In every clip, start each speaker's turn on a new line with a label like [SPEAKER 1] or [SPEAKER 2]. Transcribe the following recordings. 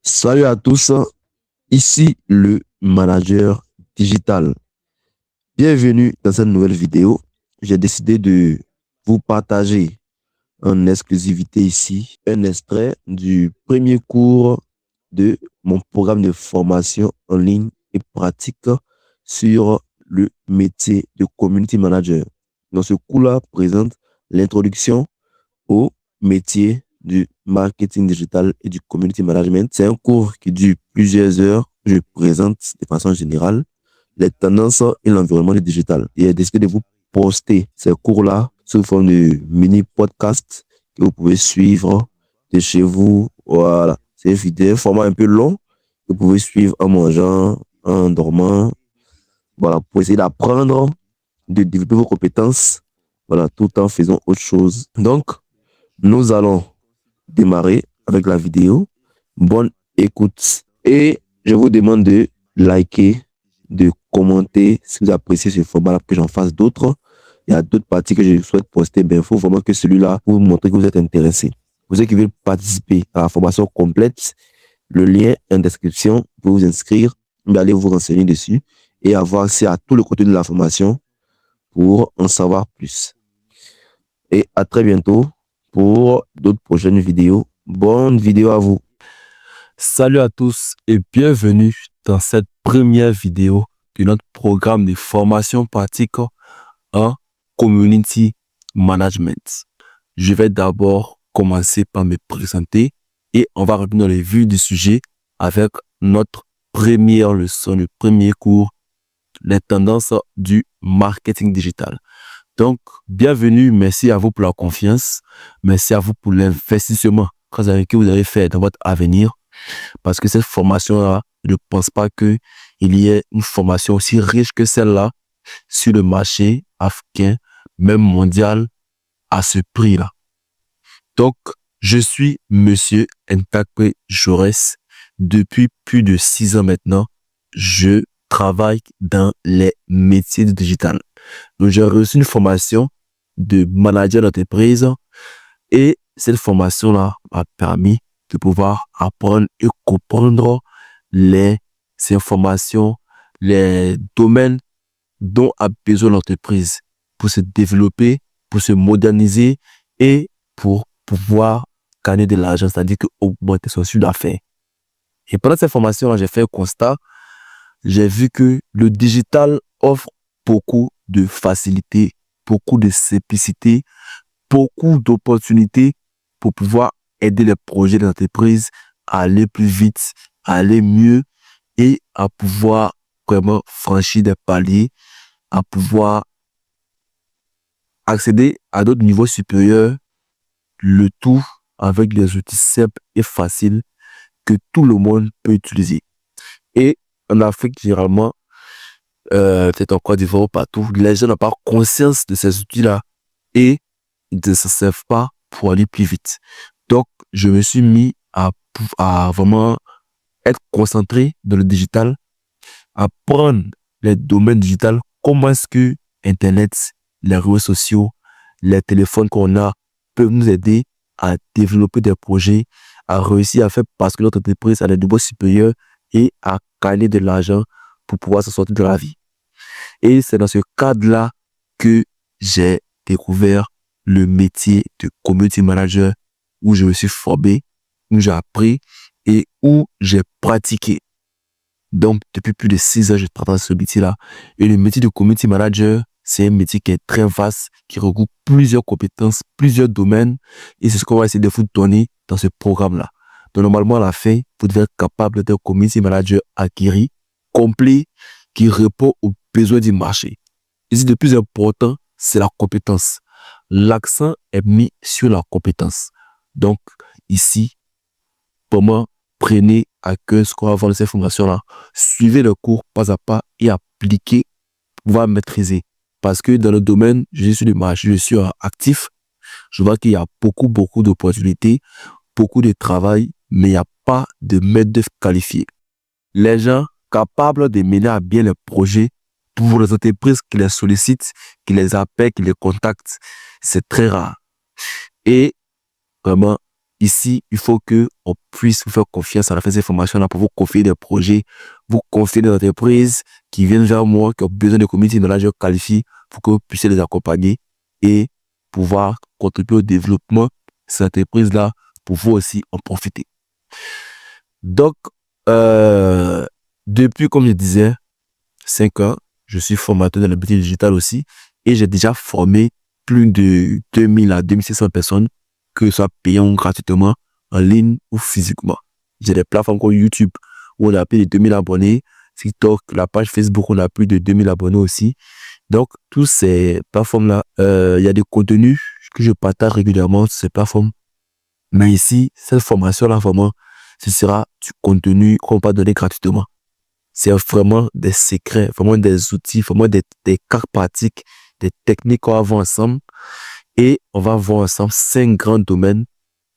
[SPEAKER 1] Salut à tous, ici le manager digital. Bienvenue dans cette nouvelle vidéo. J'ai décidé de vous partager en exclusivité ici un extrait du premier cours de mon programme de formation en ligne et pratique sur le métier de community manager. Dans ce cours-là, présente l'introduction au métier du marketing digital et du community management. C'est un cours qui dure plusieurs heures. Je présente de façon générale les tendances et l'environnement du digital. Et j'ai décidé de vous poster ces cours-là sous forme de mini podcast que vous pouvez suivre de chez vous. Voilà. C'est une vidéo, un format un peu long que vous pouvez suivre en mangeant, en dormant. Voilà, pour essayer d'apprendre, de développer vos compétences. Voilà, tout en faisant autre chose. Donc, nous allons démarrer avec la vidéo. Bonne écoute. Et je vous demande de liker, de commenter si vous appréciez ce format-là, que j'en fasse d'autres. Il y a d'autres parties que je souhaite poster. Il faut vraiment que celui-là vous montre que vous êtes intéressé. Pour ceux qui veulent participer à la formation complète, le lien est en description. Vous pouvez vous inscrire, vous allez vous renseigner dessus et avoir accès à tout le contenu de la formation pour en savoir plus. Et à très bientôt pour d'autres prochaines vidéos. Bonne vidéo à vous.
[SPEAKER 2] Salut à tous et bienvenue dans cette première vidéo de notre programme de formation pratique en community management. Je vais d'abord commencer par me présenter et on va revenir dans les vues du sujet avec notre première leçon, le premier cours, les tendances du marketing digital. Donc, bienvenue, merci à vous pour la confiance, merci à vous pour l'investissement que vous avez fait dans votre avenir. Parce que cette formation-là, je ne pense pas qu'il y ait une formation aussi riche que celle-là sur le marché africain, même mondial, à ce prix-là. Donc, je suis Monsieur Ntakwe Jaurès. Depuis plus de 6 ans maintenant, je travaille dans les métiers du digital. Donc, j'ai reçu une formation de manager d'entreprise et cette formation-là m'a permis de pouvoir apprendre et comprendre les informations, les domaines dont a besoin l'entreprise pour se développer, pour se moderniser et pour pouvoir gagner de l'argent, c'est-à-dire que augmenter son chiffre d'affaires. Et pendant cette formation-là, j'ai fait un constat. J'ai vu que le digital offre beaucoup de facilité, beaucoup de simplicité, beaucoup d'opportunités pour pouvoir aider les projets de l'entreprise à aller plus vite, à aller mieux et à pouvoir vraiment franchir des paliers, à pouvoir accéder à d'autres niveaux supérieurs, le tout avec des outils simples et faciles que tout le monde peut utiliser. Et en Afrique, généralement, peut-être en Côte d'Ivoire ou partout, les gens n'ont pas conscience de ces outils-là et ils ne s'en servent pas pour aller plus vite. Donc, je me suis mis à vraiment être concentré dans le digital, à prendre les domaines digitaux, comment est-ce que Internet, les réseaux sociaux, les téléphones qu'on a peuvent nous aider à développer des projets, à réussir à faire parce que notre entreprise a des niveaux supérieurs et à gagner de l'argent pour pouvoir se sortir de la vie. Et c'est dans ce cadre-là que j'ai découvert le métier de community manager où je me suis formé, où j'ai appris et où j'ai pratiqué. Donc, depuis plus de 6 ans, je travaille dans ce métier-là. Et le métier de community manager, c'est un métier qui est très vaste, qui regroupe plusieurs compétences, plusieurs domaines. Et c'est ce qu'on va essayer de vous donner dans ce programme-là. Donc, normalement, à la fin, vous devez être capable d'être community manager acquis, complet, qui répond aux besoins du marché. Ici, le plus important, c'est la compétence. L'accent est mis sur la compétence. Donc, ici, vraiment, prenez à cœur ce qu'on va voir de cette formation-là. Suivez le cours pas à pas et appliquez pour pouvoir maîtriser. Parce que dans le domaine, je suis sur le marché, je suis actif. Je vois qu'il y a beaucoup d'opportunités, beaucoup de travail, mais il n'y a pas de main-d'œuvre qualifiée. Les gens capables de mener à bien les projets pour les entreprises qui les sollicitent, qui les appellent, qui les contactent, c'est très rare. Et vraiment, ici, il faut que on puisse vous faire confiance à la fin de ces formations-là pour vous confier des projets, vous confier des entreprises qui viennent vers moi, qui ont besoin de community manager qualifiés pour que vous puissiez les accompagner et pouvoir contribuer au développement de cette entreprise-là pour vous aussi en profiter. Donc, depuis, comme je disais, 5 ans, je suis formateur dans le marketing digital aussi et j'ai déjà formé plus de 2000 à 2600 personnes, que ce soit payant gratuitement, en ligne ou physiquement. J'ai des plateformes comme YouTube où on a plus de 2000 abonnés, TikTok, la page Facebook, on a plus de 2000 abonnés aussi. Donc, tous ces plateformes-là, il y a des contenus que je partage régulièrement sur ces plateformes. Mais ici, cette formation-là, vraiment, ce sera du contenu qu'on va donner gratuitement. C'est vraiment des secrets, vraiment des outils, vraiment des cas pratiques, des techniques qu'on va voir ensemble. Et on va voir ensemble 5 grands domaines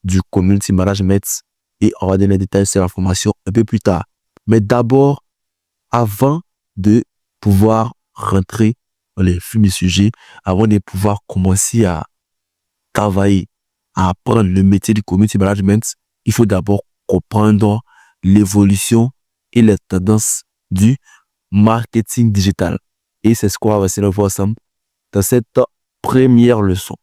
[SPEAKER 2] du community management et on va donner les détails sur la formation un peu plus tard. Mais d'abord, avant de pouvoir rentrer dans les films sujets, avant de pouvoir commencer à travailler, à apprendre le métier du community management, il faut d'abord comprendre l'évolution et les tendances du marketing digital. Et c'est ce qu'on va essayer de voir ensemble dans cette première leçon.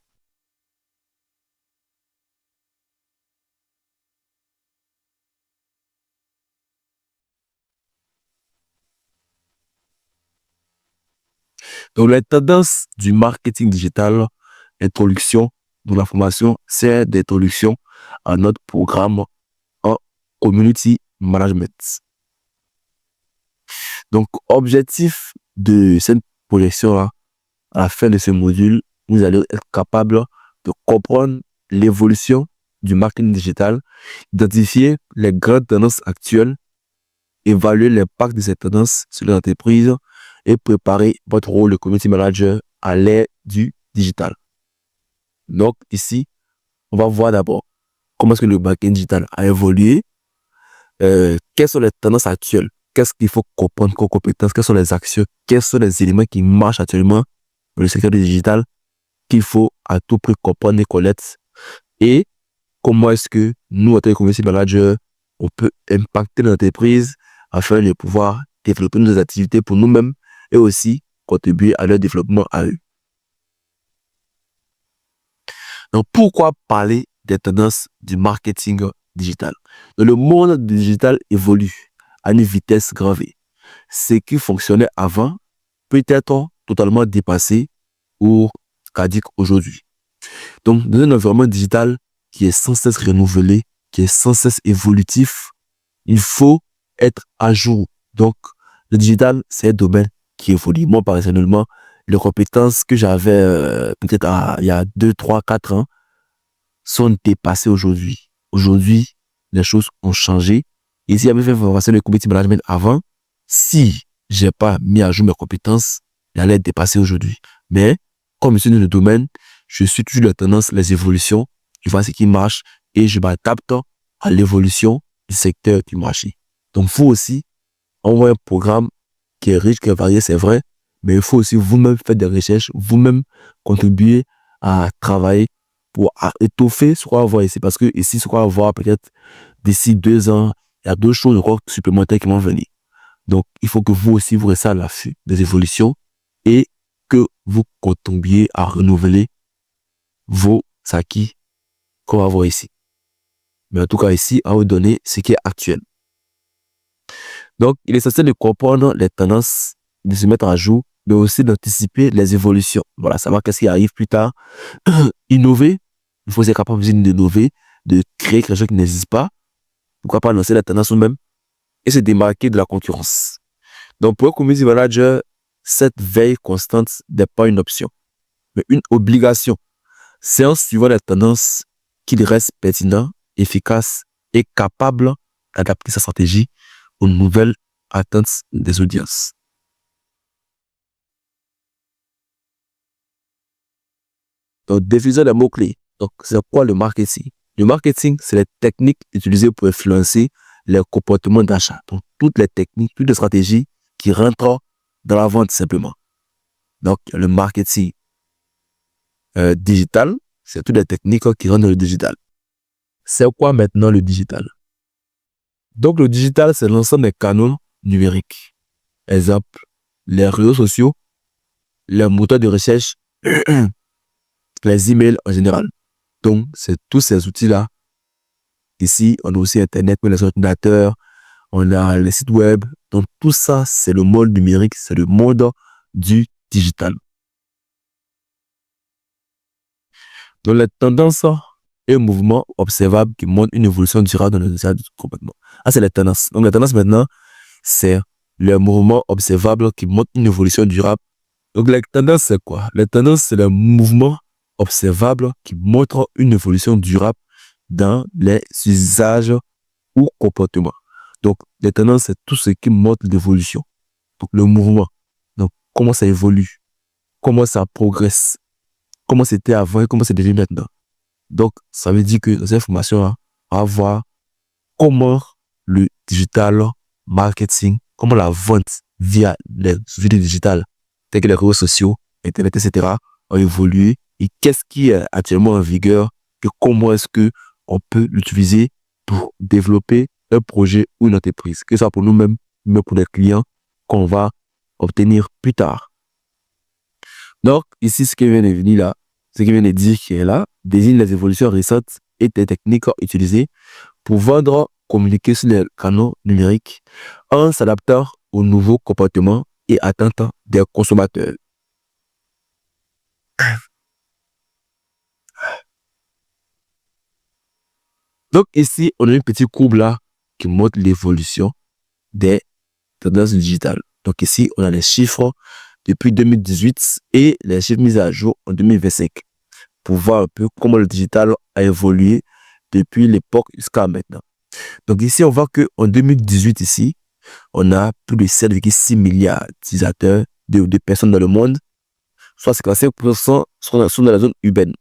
[SPEAKER 2] Donc, les tendances du marketing digital, introduction de la formation, c'est d'introduction à notre programme en community management. Donc, objectif de cette projection-là, à la fin de ce module, vous allez être capable de comprendre l'évolution du marketing digital, identifier les grandes tendances actuelles, évaluer l'impact de ces tendances sur l'entreprise et préparer votre rôle de community manager à l'ère du digital. Donc ici, on va voir d'abord comment est-ce que le marketing digital a évolué, quelles sont les tendances actuelles, qu'est-ce qu'il faut comprendre comme compétences, quelles sont les actions, quels sont les éléments qui marchent actuellement dans le secteur du digital qu'il faut à tout prix comprendre et connaître, et comment est-ce que nous, en tant que community manager, on peut impacter l'entreprise afin de pouvoir développer nos activités pour nous-mêmes et aussi contribuer à leur développement à eux. Donc, pourquoi parler des tendances du marketing digital? Le monde digital évolue à une vitesse grand V. Ce qui fonctionnait avant peut être totalement dépassé ou caduque aujourd'hui. Donc, dans un environnement digital qui est sans cesse renouvelé, qui est sans cesse évolutif, il faut être à jour. Donc, le digital, c'est un domaine qui évolue. Moi, personnellement, les compétences que j'avais peut-être il y a 2, 3, 4 ans sont dépassées aujourd'hui. Aujourd'hui, les choses ont changé. Et si j'avais fait une formation de community management avant, si j'ai pas mis à jour mes compétences, j'allais être dépassé aujourd'hui. Mais, comme je suis dans le domaine, je suis toujours les tendances, les évolutions, je vois ce qui marche et je m'adapte à l'évolution du secteur du marché. Donc, vous aussi, envoyez un programme qui est riche, qui est varié, c'est vrai, mais il faut aussi vous-même faire des recherches, vous-même contribuer à travailler pour étoffer ce qu'on va voir ici. Parce que ici, ce qu'on va voir peut-être d'ici 2 ans, il y a d'autres choses encore supplémentaires qui vont venir. Donc, il faut que vous aussi, vous restez à l'affût des évolutions et que vous contribuiez à renouveler vos acquis qu'on va voir ici. Mais en tout cas, ici, à vous donner ce qui est actuel. Donc, il est essentiel de comprendre les tendances, de se mettre à jour, mais aussi d'anticiper les évolutions. Voilà, savoir qu'est-ce qui arrive plus tard. Innover, il faut être capable d'innover, de créer quelque chose qui n'existe pas. Pourquoi pas lancer la tendance nous-mêmes et se démarquer de la concurrence. Donc, pour un community manager, cette veille constante n'est pas une option, mais une obligation. C'est en suivant les tendances qu'il reste pertinent, efficace et capable d'adapter sa stratégie aux nouvelles attentes des audiences. Donc, définissons les mots-clés. Donc, c'est quoi le marketing? Le marketing, c'est les techniques utilisées pour influencer les comportements d'achat. Donc, toutes les techniques, toutes les stratégies qui rentrent dans la vente simplement. Donc, le marketing digital, c'est toutes les techniques qui rentrent dans le digital. c'est quoi maintenant le digital? Donc, le digital, c'est l'ensemble des canaux numériques. Exemple, les réseaux sociaux, les moteurs de recherche, les emails en général. Donc, c'est tous ces outils-là. Ici, on a aussi Internet, les ordinateurs, on a les sites web. Donc, tout ça, c'est le monde numérique, c'est le monde du digital. Donc, les tendances et mouvements observables qui montrent une évolution durable dans le digital complètement. Ah, c'est les tendances. Donc, les tendances maintenant, c'est les mouvements observables qui montrent une évolution durable. Donc, les tendances, c'est quoi? Les tendances, c'est les mouvements observables qui montrent une évolution durable dans les usages ou comportements. Donc, les tendances, c'est tout ce qui montre l'évolution. Donc, le mouvement. Donc, comment ça évolue, comment ça progresse, comment c'était avant et comment c'est devenu maintenant. Donc, ça veut dire que ces informations-là, on va voir comment le digital marketing, comment la vente via les outils digitales, tels que les réseaux sociaux, Internet, etc., ont évolué et qu'est-ce qui est actuellement en vigueur et comment est-ce que on peut l'utiliser pour développer un projet ou une entreprise, que ce soit pour nous-mêmes, mais pour les clients qu'on va obtenir plus tard. Donc, ici, ce qui vient de venir là, ce qui vient de dire qui est là, désigne les évolutions récentes et des techniques utilisées pour vendre, communiquer sur les canaux numériques en s'adaptant aux nouveaux comportements et attentes des consommateurs. Donc ici, on a une petite courbe là qui montre l'évolution des tendances digitales. Donc ici, on a les chiffres depuis 2018 et les chiffres mis à jour en 2025 pour voir un peu comment le digital a évolué depuis l'époque jusqu'à maintenant. Donc ici, on voit qu'en 2018, ici, on a plus de 7,6 milliards d'utilisateurs, de personnes dans le monde, soit 55% sont dans la zone urbaine.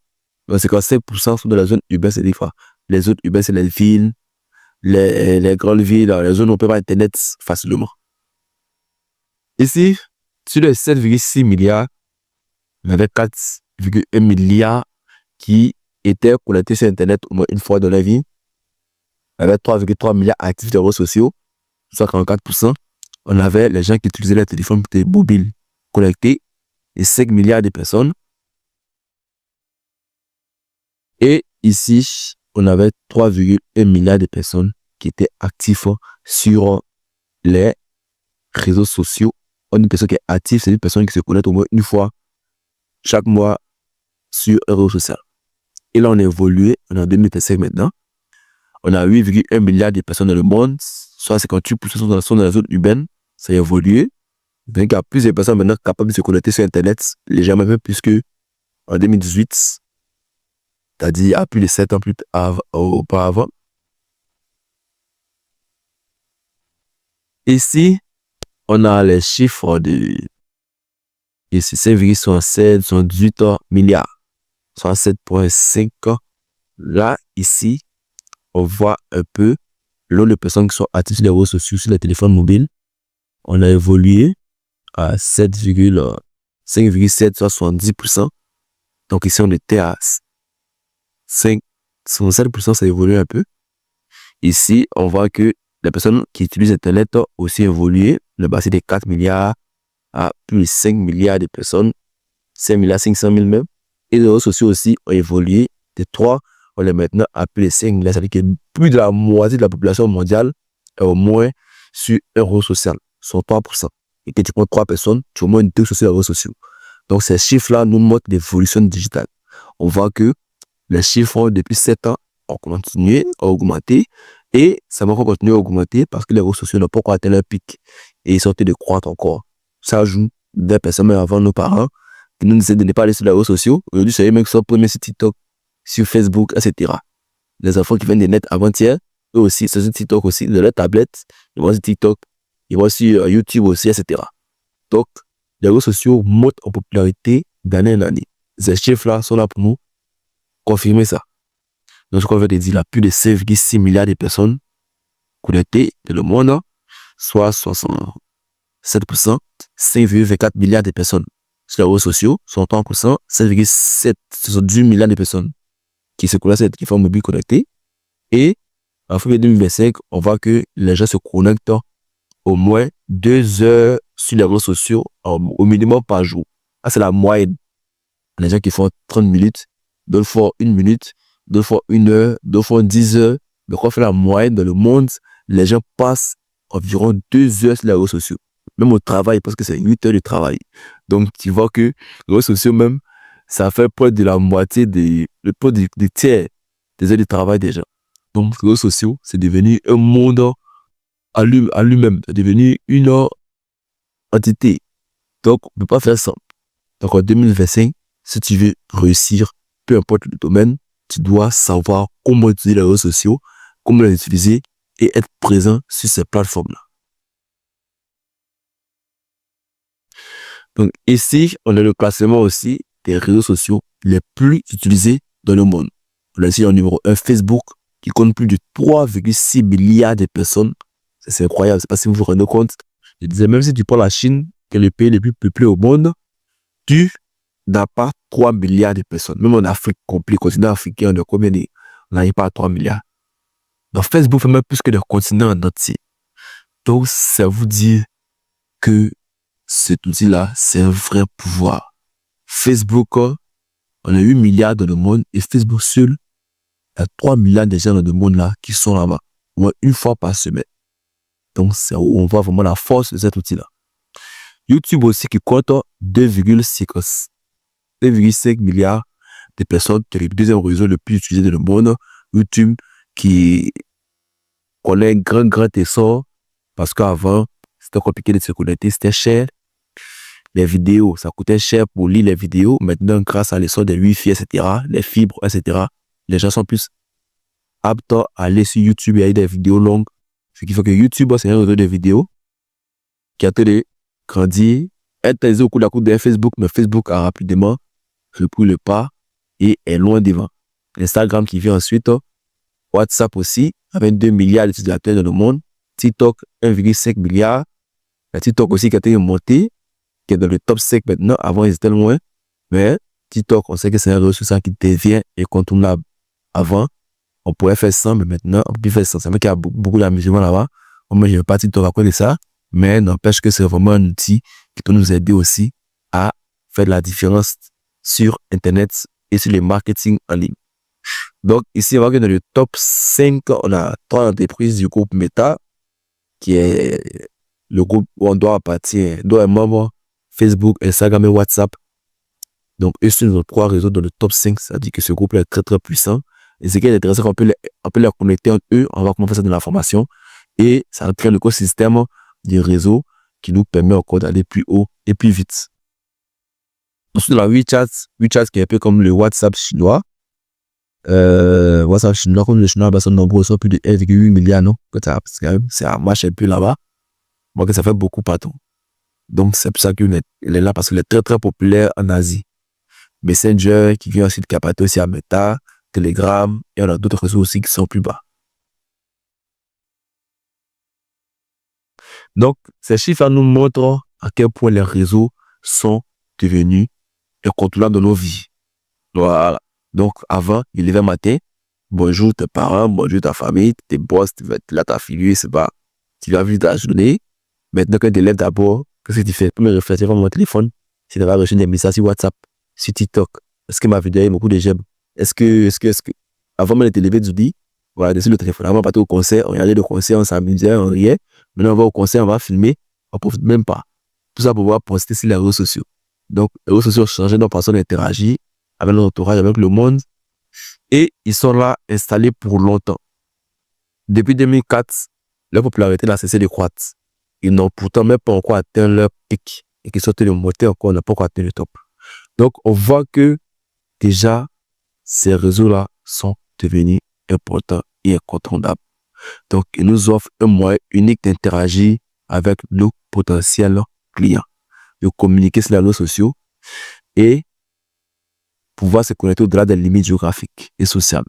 [SPEAKER 2] Donc 55% sont dans la zone urbaine, c'est-à-dire les zones urbaines, c'est les villes, les grandes villes, les zones où on peut avoir Internet facilement. Ici, sur les 7,6 milliards, il y avait 4,1 milliards qui étaient connectés sur Internet au moins une fois dans la vie. Il y avait 3,3 milliards actifs de réseaux sociaux, soit 44%. On avait les gens qui utilisaient les téléphones mobiles connectés et 5 milliards de personnes. Et ici, on avait 3,1 milliards de personnes qui étaient actifs sur les réseaux sociaux. Une personne qui est active, c'est une personne qui se connecte au moins une fois chaque mois sur un réseau social. Et là, on a évolué, on est en 2025 maintenant. On a 8,1 milliards de personnes dans le monde, soit 58% sont dans la zone urbaine. Ça a évolué. Donc, il y a plus de personnes maintenant capables de se connecter sur Internet, légèrement même plus qu'en 2018, c'est-à-dire il y a plus de 7 ans auparavant. Ici, on a les chiffres de 5,67, 78 milliards, 67,5. Là, ici, on voit un peu le nombre de personnes qui sont actives sur les réseaux sociaux, sur les téléphones mobiles. On a évolué à 5,7, soit 70%. Donc ici, on était à 67%, ça a évolué un peu. Ici, on voit que les personnes qui utilisent Internet ont aussi évolué. Le bas, c'est de 4 milliards à plus de 5 milliards de personnes, 5 milliards 500 000 même. Et les réseaux sociaux aussi ont évolué de 3, on est maintenant à plus de 5 milliards. C'est-à-dire que plus de la moitié de la population mondiale est au moins sur un réseau social, 103%. Et que tu prends 3 personnes, tu as au moins 2 sur les réseaux sociaux. Donc ces chiffres-là nous montrent l'évolution digitale. On voit que les chiffres depuis 7 ans ont continué à augmenter et ça va continuer à augmenter parce que les réseaux sociaux n'ont pas encore atteint leur pic et ils sont en train de croître encore. Ça joue des personnes même avant nos parents qui nous disaient de ne pas aller sur les réseaux sociaux. Aujourd'hui, c'est eux même qui sont premiers sur TikTok, sur Facebook, etc. Les enfants qui viennent de naître avant-hier, eux aussi, c'est sur TikTok aussi, de leur tablette, ils vont sur TikTok, ils vont sur YouTube aussi, etc. Donc, les réseaux sociaux montent en popularité d'année en année. Ces chiffres-là sont là pour nous confirmer ça. Donc, ce qu'on veut dire, là, plus de 5,6 milliards de personnes connectées dans le monde, soit 67%, 5,24 milliards de personnes sur les réseaux sociaux, 63%, 7,7, 70 milliards de personnes qui se connectent sur les téléphones mobiles connectés, Et en février 2025, on voit que les gens se connectent au moins 2 heures sur les réseaux sociaux au minimum par jour. Ça, c'est la moyenne. Les gens qui font 30 minutes, d'autres font 1 minute, d'autres font 1 heure, d'autres font 10 heures. Mais quand on fait la moyenne dans le monde, les gens passent environ 2 heures sur les réseaux sociaux. Même au travail, parce que c'est 8 heures de travail. Donc, tu vois que les réseaux sociaux même, ça fait près de la moitié des tiers des heures de travail des gens. Donc, les réseaux sociaux, c'est devenu un monde à lui-même. C'est devenu une entité. Donc, on ne peut pas faire ça. Donc, en 2025, si tu veux réussir, peu importe le domaine, tu dois savoir comment utiliser les réseaux sociaux, comment les utiliser et être présent sur ces plateformes-là. Donc, ici, on a le classement aussi des réseaux sociaux les plus utilisés dans le monde. On a ici en numéro 1 Facebook, qui compte plus de 3,6 milliards de personnes. C'est incroyable, je ne sais pas si vous vous rendez compte. Je disais, même si tu prends la Chine, qui est le pays le plus peuplé au monde, tu n'as pas 3 milliards de personnes. Même en Afrique, complet, continent africain, on a combien de... On n'arrive pas à 3 milliards. Donc, Facebook fait même plus que le continent en entier. Donc, ça vous dit que cet outil-là, c'est un vrai pouvoir. Facebook, on a 8 milliards dans le monde et Facebook seul, il y a 3 milliards de gens dans le monde là qui sont là-bas, au moins une fois par semaine. Donc, c'est où on voit vraiment la force de cet outil-là. YouTube aussi qui compte 2,5 milliards de personnes, qui est le deuxième réseau le plus utilisé dans le monde. YouTube qui connaît un grand essor parce qu'avant, c'était compliqué de se connecter, c'était cher. Les vidéos, ça coûtait cher pour lire les vidéos. Maintenant, grâce à l'essor des Wi-Fi, etc., les fibres, etc., les gens sont plus aptes à aller sur YouTube et à des vidéos longues. Ce qui fait que YouTube, c'est un réseau de vidéos qui a été grandi, intéressé au coup de Facebook, mais Facebook a rapidement repris le pas et est loin devant. Instagram qui vient ensuite, WhatsApp aussi, avec 2 milliards d'utilisateurs dans le monde, TikTok 1,5 milliard, la TikTok aussi qui a été monté, qui est dans le top 5 maintenant, avant ils étaient loin, mais TikTok, on sait que c'est un réseau social qui devient incontournable. Avant, on pourrait faire ça, mais maintenant, on peut faire ça. C'est vrai qu'il y a beaucoup d'amusements là-bas. Moi, je ne vais pas TikTok à cause de ça, mais n'empêche que c'est vraiment un outil qui peut nous aider aussi à faire de la différence sur Internet et sur le marketing en ligne. Donc, ici, on voit que dans le top 5, on a 3 entreprises du groupe Meta, qui est le groupe où on doit appartenir, doit être membre Facebook, Instagram et WhatsApp. Donc, eux sont nos 3 réseaux dans le top 5. Ça dit que ce groupe est très, très puissant. Et ce qui est intéressant, on peut les connecter entre eux. On va comment faire ça dans la formation. Et ça crée un écosystème de réseaux qui nous permet encore d'aller plus haut et plus vite. Ensuite, la WeChat qui est un peu comme le WhatsApp chinois. WhatsApp chinois, comme le chinois, sont nombreux, sont plus de 1,8 milliard, non? Parce que ça marche un peu là-bas. Moi, que ça fait beaucoup partout. Donc, c'est pour ça qu'il est là, parce qu'il est très, très populaire en Asie. Messenger, qui vient ensuite capter aussi à Meta, Telegram, et on a d'autres réseaux aussi qui sont plus bas. Donc, ces chiffres nous montrent à quel point les réseaux sont devenus incontournables dans nos vies. Voilà. Donc, avant, il levait matin, bonjour tes parents, bonjour ta famille, tes boss, là, ta fille, c'est pas, tu vas vivre ta journée. Maintenant, quand tu te lèves d'abord, qu'est-ce que tu fais? Première réflexion sur mon téléphone, c'est de rechercher des messages sur WhatsApp, sur TikTok. Est-ce que ma vidéo a beaucoup de j'aime? Est-ce que, avant même de te lever du lit, voilà, dessus le téléphone. Avant, on partait au concert, on regardait le concert, on s'amusait, on riait. Maintenant, on va au concert, on va filmer, on ne profite même pas. Tout ça pour pouvoir poster sur les réseaux sociaux. Donc, les réseaux sociaux ont changé notre façon d'interagir avec notre entourage, avec le monde. Et ils sont là installés pour longtemps. Depuis 2004, leur popularité n'a cessé de croître. Ils n'ont pourtant même pas encore atteint leur pic. Et qu'ils sont en train de monter encore, on n'a pas encore atteint le top. Donc, on voit que déjà, ces réseaux-là sont devenus importants et incontournables. Donc, ils nous offrent un moyen unique d'interagir avec nos potentiels clients, de communiquer sur les réseaux sociaux et pouvoir se connecter au-delà des limites géographiques et sociales.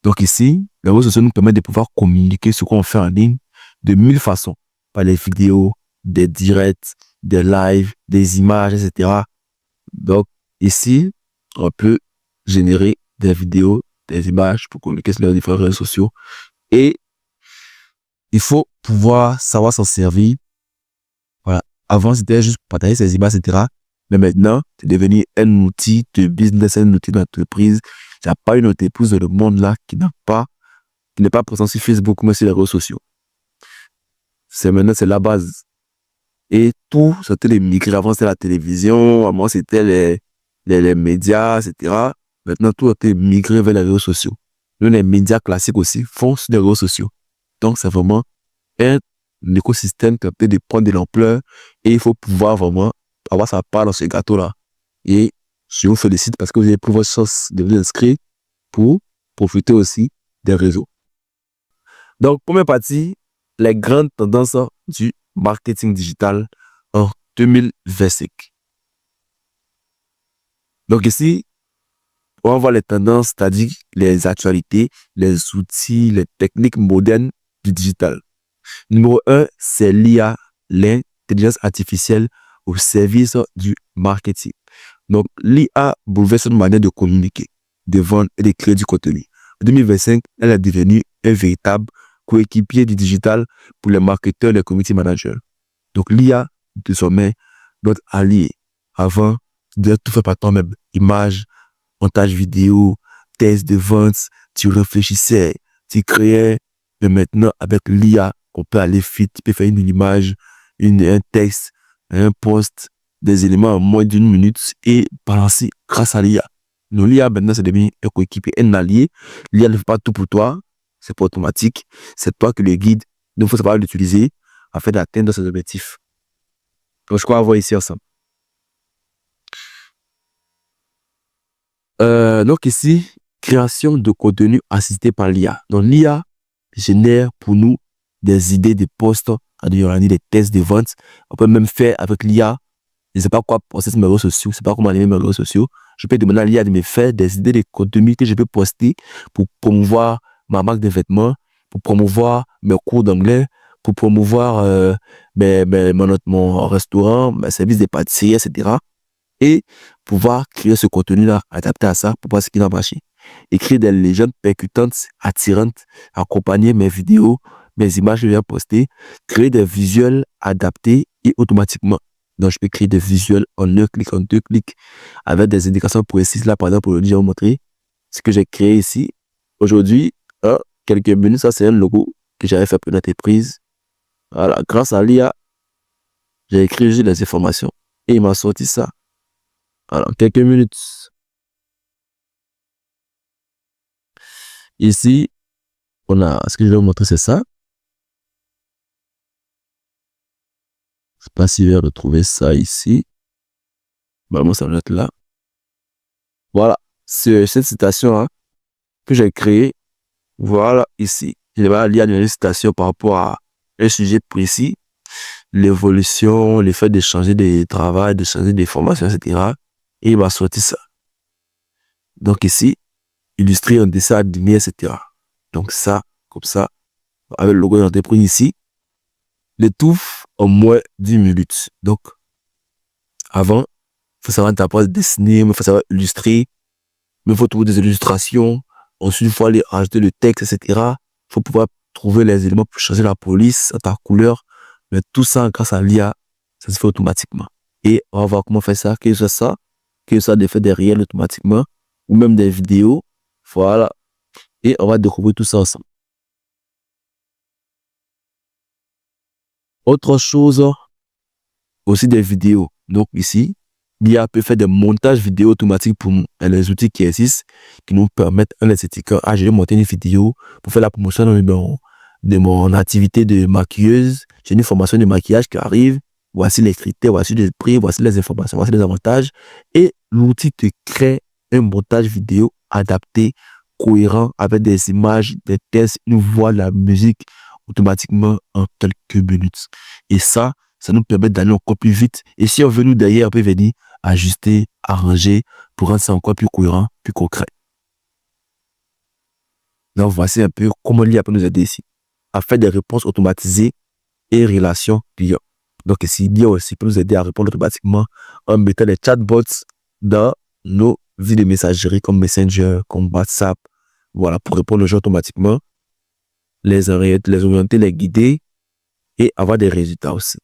[SPEAKER 2] Donc ici, les réseaux sociaux nous permettent de pouvoir communiquer ce qu'on fait en ligne de 1000 façons, par les vidéos, des directs, des lives, des images, etc. Donc ici, on peut générer des vidéos des images pour communiquer sur les différents réseaux sociaux. Et il faut pouvoir savoir s'en servir. Voilà. Avant, c'était juste pour partager ces images, etc. Mais maintenant, c'est devenu un outil de business, un outil d'entreprise. Il n'y a pas une entreprise dans le monde là qui n'est pas présent sur Facebook, mais sur les réseaux sociaux. Maintenant, c'est la base. Et tout, c'était les migrés. Avant, c'était la télévision. Avant, c'était les médias, etc. Maintenant, tout a été migré vers les réseaux sociaux. Nous, les médias classiques aussi font sur les réseaux sociaux. Donc, c'est vraiment un écosystème qui a peut-être de prendre de l'ampleur et il faut pouvoir vraiment avoir sa part dans ce gâteau-là. Et je vous félicite parce que vous avez pris votre chance de vous inscrire pour profiter aussi des réseaux. Donc, première partie, les grandes tendances du marketing digital en 2025. Donc ici, on va voir les tendances, c'est-à-dire les actualités, les outils, les techniques modernes du digital. Numéro 1, c'est l'IA, l'intelligence artificielle au service du marketing. Donc, l'IA bouleverse notre manière de communiquer, de vendre et de créer du contenu. En 2025, elle est devenue un véritable coéquipier du digital pour les marketeurs et les community managers. Donc, l'IA, désormais, notre allié. Avant, tu devais tout faire par toi-même. Images, montage vidéo, tests de vente, tu réfléchissais, tu créais. Mais maintenant, avec l'IA, on peut aller vite, tu peux faire une image, un texte, un post, des éléments en moins d'une minute et balancer grâce à l'IA. Donc, l'IA, maintenant, c'est devenu un coéquipier, un allié. L'IA ne fait pas tout pour toi. C'est pas automatique. C'est toi qui le guide. Donc, il faut savoir l'utiliser afin d'atteindre ses objectifs. Donc, je crois avoir ici ensemble. Donc, ici, création de contenu assisté par l'IA. Donc, l'IA génère pour nous des idées de posts, des tests de vente. On peut même faire avec l'IA. Je ne sais pas quoi poster sur mes réseaux sociaux. Je ne sais pas comment animer mes réseaux sociaux. Je peux demander à l'IA de me faire des idées de contenu que je peux poster pour promouvoir ma marque de vêtements, pour promouvoir mes cours d'anglais, pour promouvoir mon restaurant, mes services de pâtisserie, etc. Et pouvoir créer ce contenu-là, adapté à ça, pour voir ce qui va marcher. Écrire des légendes percutantes, attirantes, accompagner mes vidéos, mes images que je viens poster, créer des visuels adaptés et automatiquement. Donc, je peux créer des visuels en un clic, en deux clics, avec des indications précises. Là, par exemple, aujourd'hui, je vais vous montrer ce que j'ai créé ici. Aujourd'hui, quelques minutes, ça, c'est un logo que j'avais fait pour une entreprise. Voilà, grâce à l'IA, j'ai écrit juste les informations et il m'a sorti ça. Alors, quelques minutes. Ici, ce que je vais vous montrer, c'est ça. Je ne sais pas si je vais retrouver ça ici. Moi, ça doit être là. Voilà, c'est cette citation que j'ai créée. Voilà, ici. Je vais lire une citation par rapport à un sujet précis. L'évolution, le fait de changer de travail, de changer de formation, etc. Et il m'a sorti ça. Donc ici, illustrer un dessin animé, etc. Donc ça, comme ça, avec le logo d'entreprise ici, le tout en moins 10 minutes. Donc, avant, il faut savoir dessiner, il faut savoir illustrer, mais il faut trouver des illustrations. Ensuite, il faut aller ajouter le texte, etc. Il faut pouvoir trouver les éléments pour changer la police, ta couleur. Mais tout ça, grâce à l'IA, ça se fait automatiquement. Et on va voir comment faire ça, que ce soit de faire des réels automatiquement, ou même des vidéos. Voilà. Et on va découvrir tout ça ensemble. Autre chose, aussi des vidéos. Donc ici, l'IA peut faire des montages vidéo automatiques pour les outils qui existent, qui nous permettent, un esthétique, je vais monter une vidéo pour faire la promotion de mon activité de maquilleuse. J'ai une formation de maquillage qui arrive. Voici les critères, voici les prix, voici les informations, voici les avantages. Et l'outil te crée un montage vidéo adapté, cohérent, avec des images, des textes, une voix, la musique, automatiquement en quelques minutes. Et ça nous permet d'aller encore plus vite. Et si on veut nous derrière, on peut venir ajuster, arranger pour rendre ça encore plus cohérent, plus concret. Donc, voici un peu comment l'IA peut nous aider ici à faire des réponses automatisées et relations clients. Donc, ici, l'IA aussi peut nous aider à répondre automatiquement en mettant les chatbots dans nos vies de messagerie comme Messenger, comme WhatsApp, Voilà, pour répondre aux gens automatiquement, les orienter, les guider et avoir des résultats aussi.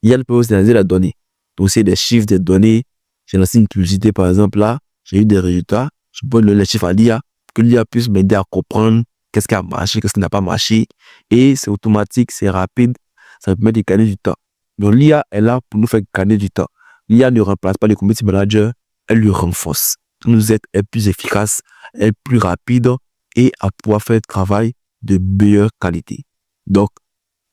[SPEAKER 2] IA peut aussi analyser la donnée. Donc, c'est des chiffres, des données. J'ai lancé une publicité, par exemple, là, j'ai eu des résultats. Je peux donner les chiffres à l'IA, que l'IA puisse m'aider à comprendre qu'est-ce qui a marché, qu'est-ce qui n'a pas marché. Et c'est automatique, c'est rapide, ça me permet de gagner du temps. Donc, l'IA est là pour nous faire gagner du temps. L'IA ne remplace pas le community manager, elle le renforce. Elle nous aide, elle est plus efficace, elle est plus rapide et à pouvoir faire un travail de meilleure qualité. Donc,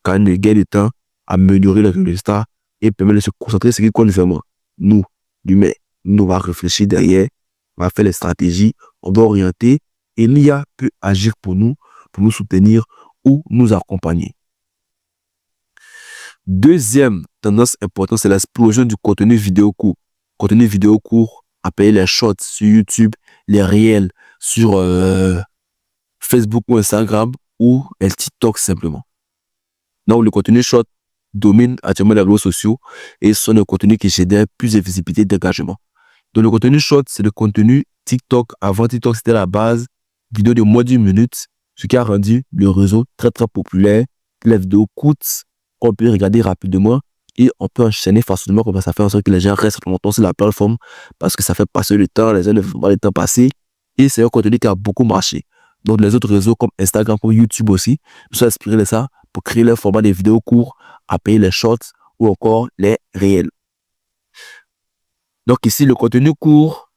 [SPEAKER 2] gagner de temps, améliorer les résultats et permettre de se concentrer sur ce qui compte vraiment. Nous, l'humain, nous, on va réfléchir derrière, on va faire les stratégies, on va orienter et l'IA peut agir pour nous soutenir ou nous accompagner. Deuxième tendance importante, c'est l'explosion du contenu vidéo court. Contenu vidéo court, appelé les shorts sur YouTube, les réels sur Facebook ou Instagram ou TikTok simplement. Donc, le contenu short domine actuellement les réseaux sociaux et sont des contenus qui génèrent plus de visibilité et d'engagement. Donc, le contenu short, c'est le contenu TikTok. Avant TikTok, c'était la base, vidéo de moins d'une minute, ce qui a rendu le réseau très, très populaire. Les vidéos courtes, qu'on peut regarder rapidement et on peut enchaîner facilement, comme ça fait en sorte que les gens restent longtemps sur la plateforme parce que ça fait passer le temps, les gens ne font pas le temps passer et c'est un contenu qui a beaucoup marché. Donc, les autres réseaux comme Instagram, comme YouTube aussi, sont inspirés de ça pour créer leur format de vidéos courts, appeler les shorts ou encore les réels. Donc ici, le contenu court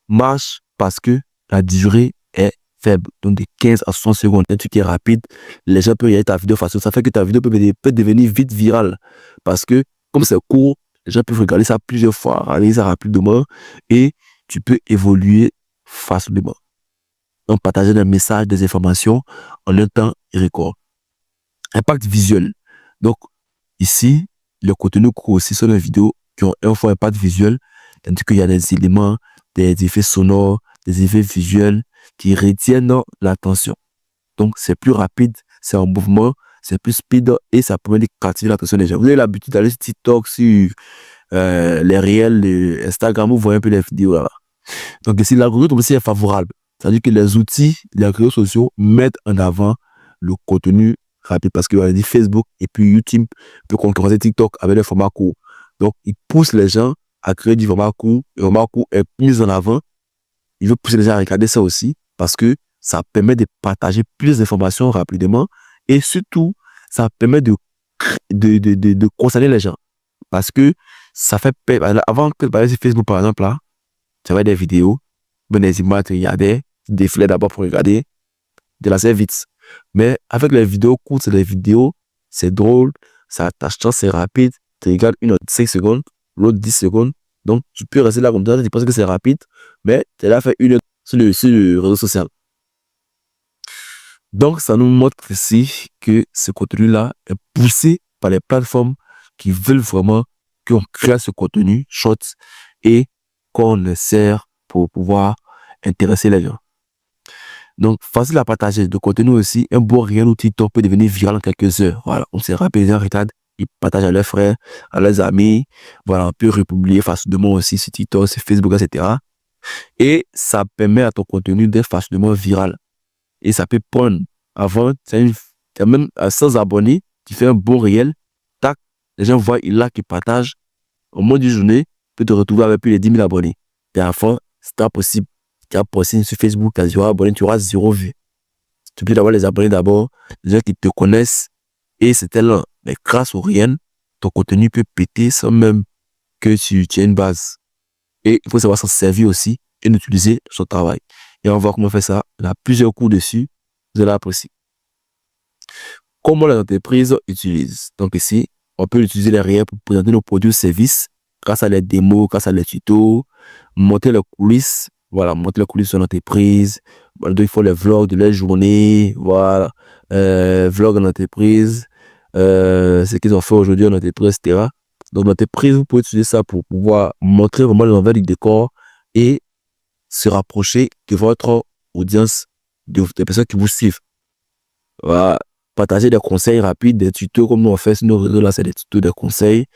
[SPEAKER 2] marche parce que la durée est faible. Donc de 15 à 60 secondes, un truc qui est rapide, les gens peuvent regarder ta vidéo facilement. Ça fait que ta vidéo peut devenir vite virale. Parce que comme c'est court, les gens peuvent regarder ça plusieurs fois, regarder ça rapidement et tu peux évoluer facilement. Donc partager des messages, des informations en un temps record. Impact visuel. Donc ici, le contenu court aussi sont des vidéos qui ont un fort impact visuel, tandis qu'il y a des éléments, des effets sonores, des effets visuels qui retiennent l'attention. Donc, c'est plus rapide, c'est en mouvement, c'est plus speed et ça permet de captiver l'attention des gens. Vous avez l'habitude d'aller sur TikTok, sur les réels, les Instagram, vous voyez un peu les vidéos là. Donc, ici, l'algorithme aussi est favorable. C'est-à-dire que les outils, les réseaux sociaux mettent en avant le contenu rapide parce qu'on a dit Facebook et puis YouTube peut concurrencer TikTok avec le format court. Donc, ils poussent les gens à créer du format court. Le format court est mis en avant. Il veut pousser les gens à regarder ça aussi parce que ça permet de partager plus d'informations rapidement et surtout, ça permet de concerner les gens parce que ça fait avant que par exemple Facebook par exemple là, tu avais des vidéos, des images, tu regardais, tu défilais d'abord pour regarder, de la assez vite. Mais avec les vidéos courtes, les vidéos, c'est drôle, ça attache, c'est rapide, tu regardes une autre 5 secondes, l'autre 10 secondes, donc tu peux rester là comme ça, tu penses que c'est rapide, mais tu as fait une heure sur le réseau social. Donc ça nous montre ici que ce contenu-là est poussé par les plateformes qui veulent vraiment qu'on crée ce contenu short et qu'on le sert pour pouvoir intéresser les gens. Donc, facile à partager de contenu aussi. Un bon réel ou TikTok peut devenir viral en quelques heures. Voilà, on s'est rappelé, les gens regardent, ils partagent à leurs frères, à leurs amis. Voilà, on peut republier facilement aussi sur TikTok, sur Facebook, etc. Et ça permet à ton contenu d'être facilement viral. Et ça peut prendre, avant, même à 100 abonnés, tu fais un bon réel, tac, les gens voient, ils like, ils partagent. Au moins d'une journée, tu peux te retrouver avec plus de 10 000 abonnés. Et enfin, c'est pas possible. Tu as posté sur Facebook, tu as 0 abonnés, tu auras 0 vues. Tu peux avoir les abonnés d'abord, les gens qui te connaissent, et c'était là. Mais grâce au réel, ton contenu peut péter sans même que tu aies une base. Et il faut savoir s'en servir aussi et l'utiliser dans son travail. Et on va voir comment faire ça. Il y a plusieurs cours dessus. Vous allez apprécier. Comment les entreprises utilisent. Donc ici, on peut utiliser les réels pour présenter nos produits ou services grâce à les démos, grâce à les tutos, monter les coulisses. Voilà, montrer les coulisses de l'entreprise. Donc, il faut les vlogs de la journée. Voilà, vlogs en entreprise. Ce qu'ils ont fait aujourd'hui en entreprise, etc. Donc, l'entreprise, vous pouvez utiliser ça pour pouvoir montrer vraiment l'envers du décor et se rapprocher de votre audience, des personnes qui vous suivent. Voilà, partager des conseils rapides, des tutos comme nous on fait sur nos réseaux là, c'est des tutos, des conseils.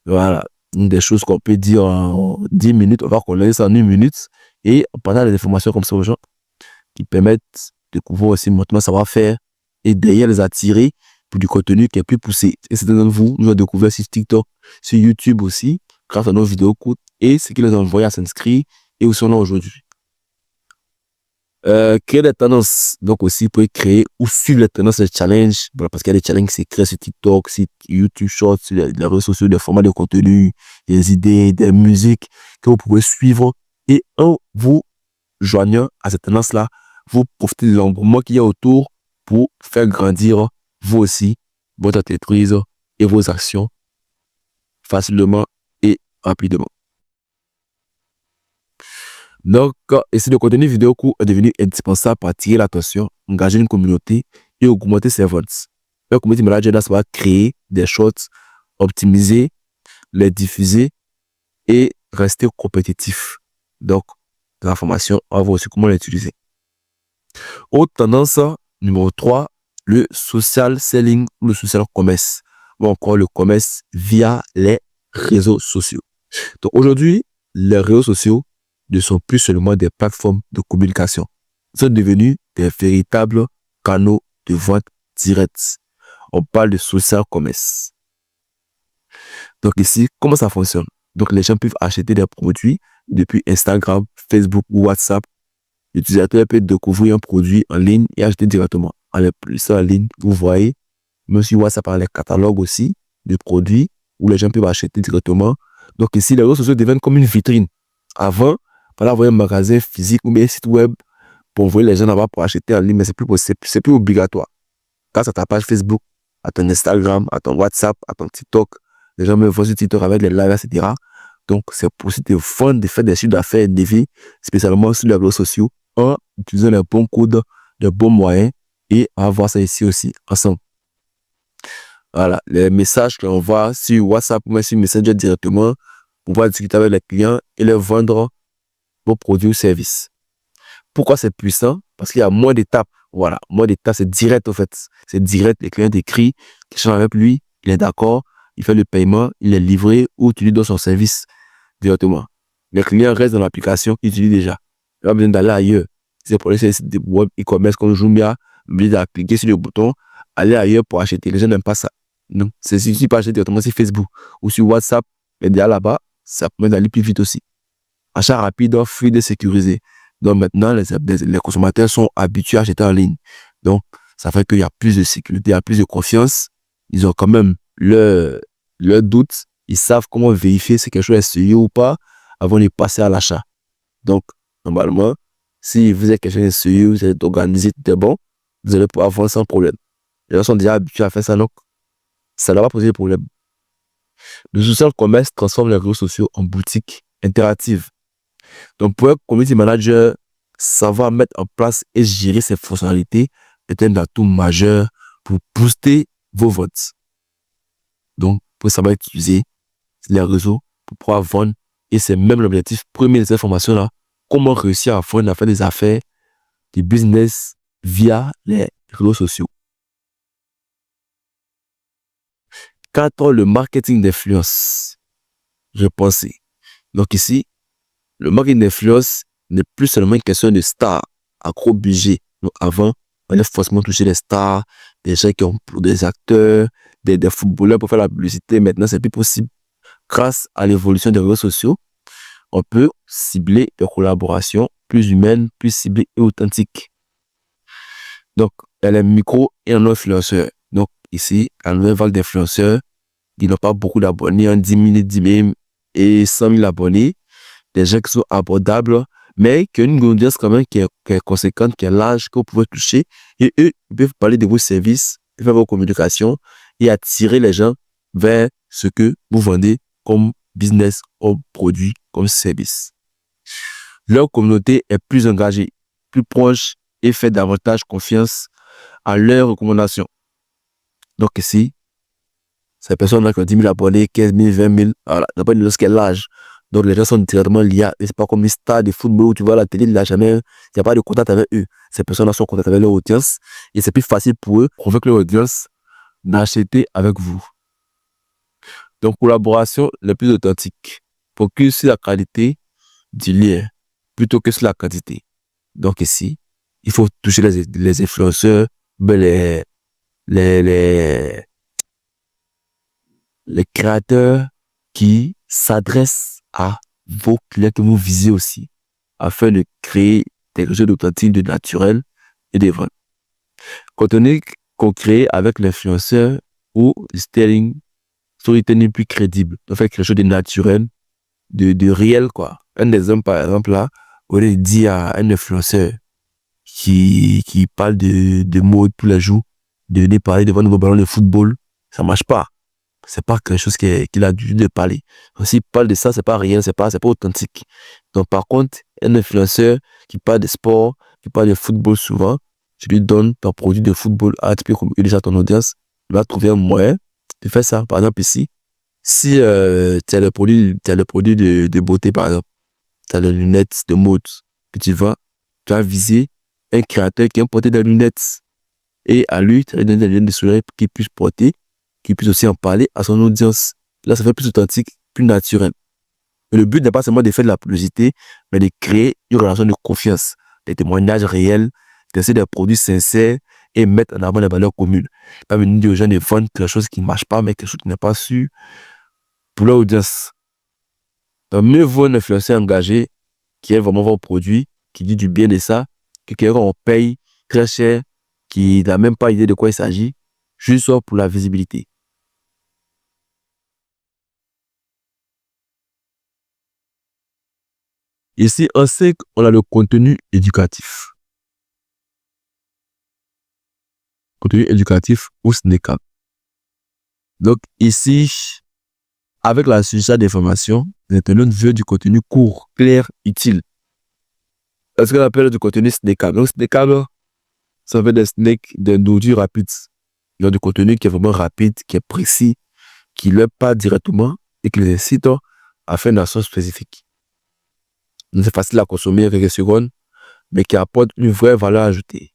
[SPEAKER 2] Voilà, des choses qu'on peut dire en 10 minutes, on va connaître ça en 1 minute et on partage des informations comme ça aux gens. qui permettent de pouvoir aussi montrer un savoir-faire et derrière les attirer pour du contenu qui est plus poussé. Et certains d'entre vous nous ont découvert sur TikTok, sur YouTube aussi, grâce à nos vidéos courtes et ce qui les a envoyés à s'inscrire et où sont là aujourd'hui. Créer des tendances, donc aussi, pour créer ou suivre les tendances des challenges, voilà, parce qu'il y a des challenges qui se créent sur TikTok, sur YouTube Shorts, sur les réseaux sociaux, des formats de contenu, des idées, des musiques que vous pouvez suivre. Et en vous joignant à cette tendance-là, vous profitez de l'engouement qu'il y a autour pour faire grandir vous aussi, votre entreprise et vos actions facilement et rapidement. Donc, et si le contenu vidéo court est devenu indispensable pour attirer l'attention, engager une communauté et augmenter ses ventes. Le community manager doit savoir créer des shorts, optimiser, les diffuser et rester compétitif. Donc, l'information, on va voir aussi comment l'utiliser. Autre tendance, numéro 3, le social selling ou le social commerce. Ou encore le commerce via les réseaux sociaux. Donc, aujourd'hui, les réseaux sociaux ne sont plus seulement des plateformes de communication. Ils sont devenus des véritables canaux de vente directe. On parle de social commerce. Donc ici, comment ça fonctionne? Donc les gens peuvent acheter des produits depuis Instagram, Facebook ou WhatsApp. L'utilisateur peut découvrir un produit en ligne et acheter directement. En les plus en ligne, vous voyez, même sur WhatsApp, les catalogues aussi de produits où les gens peuvent acheter directement. Donc ici, les réseaux sociaux deviennent comme une vitrine. Avant, il fallait avoir un magasin physique ou bien un site web pour envoyer les gens là-bas pour acheter en ligne, mais c'est plus obligatoire. Grâce à ta page Facebook, à ton Instagram, à ton WhatsApp, à ton TikTok, les gens me voient sur TikTok avec les lives, etc. Donc, c'est possible de vendre, de faire des chiffres d'affaires, de vie, spécialement sur les réseaux sociaux, en utilisant les bons codes, les bons moyens, et on va voir ça ici aussi, ensemble. Voilà, les messages qu'on voit sur WhatsApp ou sur Messenger directement, pour pouvoir discuter avec les clients et leur vendre vos produits ou services. Pourquoi c'est puissant? Parce qu'il y a moins d'étapes. Voilà, moins d'étapes, c'est direct en fait. C'est direct, les clients t'écrivent, tu échanges avec lui, il est d'accord, il fait le paiement, il est livré ou tu lui donnes son service directement. Les clients restent dans l'application qu'ils utilisent déjà. Il n'y a pas besoin d'aller ailleurs. Si c'est pour les sites de web e-commerce comme Jumia, oubliez d'appliquer sur le bouton, aller ailleurs pour acheter. Les gens n'aiment pas ça. Non, c'est si tu peux acheter directement sur Facebook ou sur WhatsApp, mais déjà là-bas, ça permet d'aller plus vite aussi. Achat rapide, fluide et sécurisé. Donc maintenant, les consommateurs sont habitués à acheter en ligne. Donc, ça fait qu'il y a plus de sécurité, il y a plus de confiance. Ils ont quand même leur doute. Ils savent comment vérifier si quelque chose est sérieux ou pas avant de passer à l'achat. Donc, normalement, si vous êtes quelqu'un de sérieux, vous êtes organisé, tout est bon, vous allez pouvoir vendre sans problème. Les gens sont déjà habitués à faire ça, donc ça ne va pas poser de problème. Le social commerce transforme les réseaux sociaux en boutique interactive. Donc, pour un community manager, savoir mettre en place et gérer ces fonctionnalités est un atout majeur pour booster vos ventes. Donc, pour savoir utiliser les réseaux pour pouvoir vendre, et c'est même l'objectif premier de cette formation-là, comment réussir à vendre, à faire des affaires, du business via les réseaux sociaux. 4, le marketing d'influence. Je pensais. Donc ici, le marketing d'influence n'est plus seulement une question de stars à gros budget. Donc avant, on allait forcément toucher les stars, des gens qui ont des acteurs, des footballeurs pour faire la publicité. Maintenant, c'est plus possible. Grâce à l'évolution des réseaux sociaux, on peut cibler des collaborations plus humaines, plus ciblées et authentiques. Donc, il y a les micro et les influenceurs. Donc, ici, la nouvelle vague d'influenceurs qui n'ont pas beaucoup d'abonnés, en 10 000, 10 000 et 100 000 abonnés. Des gens qui sont abordables, mais qui ont une audience quand même qui est conséquente, qui est large, que vous pouvez toucher. Et eux, ils peuvent parler de vos services, faire vos communications et attirer les gens vers ce que vous vendez comme business, comme produit, comme service. Leur communauté est plus engagée, plus proche et fait davantage confiance à leurs recommandations. Donc ici, ces personnes-là qui ont 10 000 abonnés, 15 000, 20 000, voilà, n'a pas une audience qui est large. Donc les gens sont directement liés. C'est pas comme les stars de football où tu vois la télé, il n'y a pas de contact avec eux. Ces personnes-là sont en contact avec leur audience et c'est plus facile pour eux, convaincre leur audience d'acheter avec vous. Donc, collaboration la plus authentique. Focus sur la qualité du lien plutôt que sur la quantité. Donc ici, il faut toucher les influenceurs, ben les créateurs qui s'adressent à vos clients que vous visez aussi, afin de créer quelque chose d'authentique, de naturel et de vrai. Contenu qu'on crée avec l'influenceur ou le storytelling plus crédible. On fait quelque chose de naturel, de réel, quoi. Un exemple, par exemple, là, on dit à un influenceur qui parle de mode tous les jours, de venir parler devant un nouveau ballon de football, ça marche pas. C'est pas quelque chose qu'il a dû de parler. S'il parle de ça, c'est pas réel, c'est pas authentique. Donc, par contre, un influenceur qui parle de sport, qui parle de football souvent, tu lui donnes ton produit de football à un petit peu comme déjà ton audience, il va trouver un moyen de faire ça. Par exemple, ici, si tu as le produit de beauté, par exemple, tu as les lunettes de mode que tu vas viser un créateur qui aime porter des lunettes. Et à lui, tu vas lui donner des lunettes de soleil qu'il puisse porter, qu'il puisse aussi en parler à son audience. Là, ça fait plus authentique, plus naturel. Et le but n'est pas seulement de faire de la publicité, mais de créer une relation de confiance, des témoignages réels, d'essayer des produits sincères et mettre en avant les valeurs communes. Pas venir dire aux gens de vendre quelque chose qui ne marche pas, mais quelque chose qui n'est pas sûr pour leur audience. Donc, mieux vaut un influenceur engagé qui aime vraiment vos produits, qui dit du bien de ça, que quelqu'un on paye très cher, qui n'a même pas idée de quoi il s'agit, juste pour la visibilité. Ici, on sait qu'on a le contenu éducatif. Contenu éducatif ou SNECAP. Donc ici, avec la surcharge d'informations, l'internaute veut du contenu court, clair, utile. C'est ce qu'on appelle du contenu SNECAP. Donc SNECAP, ça veut des snacks de nourriture rapide. Il y a du contenu qui est vraiment rapide, qui est précis, qui ne l'aide pas directement et qui les incite à faire une action spécifique. C'est facile à consommer en quelques secondes, mais qui apporte une vraie valeur ajoutée.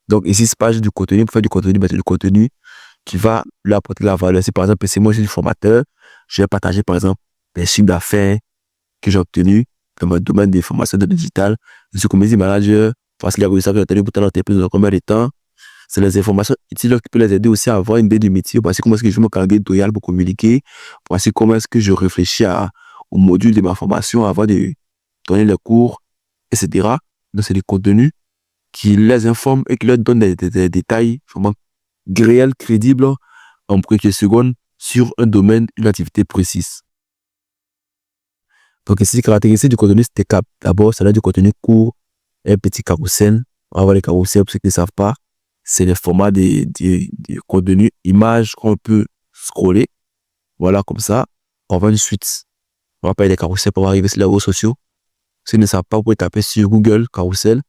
[SPEAKER 2] Donc ici, c'est pas juste du contenu pour faire du contenu, mais c'est du contenu qui va lui apporter la valeur. Si par exemple, c'est moi, je suis formateur, je vais partager par exemple les chiffres d'affaires que j'ai obtenus dans mon domaine des formations de digital. Je suis community manager, voici les résultats que j'ai obtenus pour telle entreprise dans combien de temps. C'est les informations utiles qui peuvent les aider aussi à avoir une idée du métier. Voici comment est-ce que je me calcule éditorial pour communiquer. Voici comment est-ce que je réfléchis au module de ma formation avant de donner les cours, etc. Donc, c'est des contenus qui les informent et qui leur donnent des détails vraiment réels, crédibles, en quelques secondes sur un domaine, une activité précise. Donc, ici, caractéristique du contenu SNECAP. D'abord, ça a du contenu court, un petit carrousel. On va voir les carrousels pour ceux qui ne savent pas. C'est le format des contenus images qu'on peut scroller. Voilà, comme ça. On va une suite. On va pas les carrousels pour arriver sur les réseaux sociaux. Si vous ne savez pas, vous pouvez taper sur Google Carousel,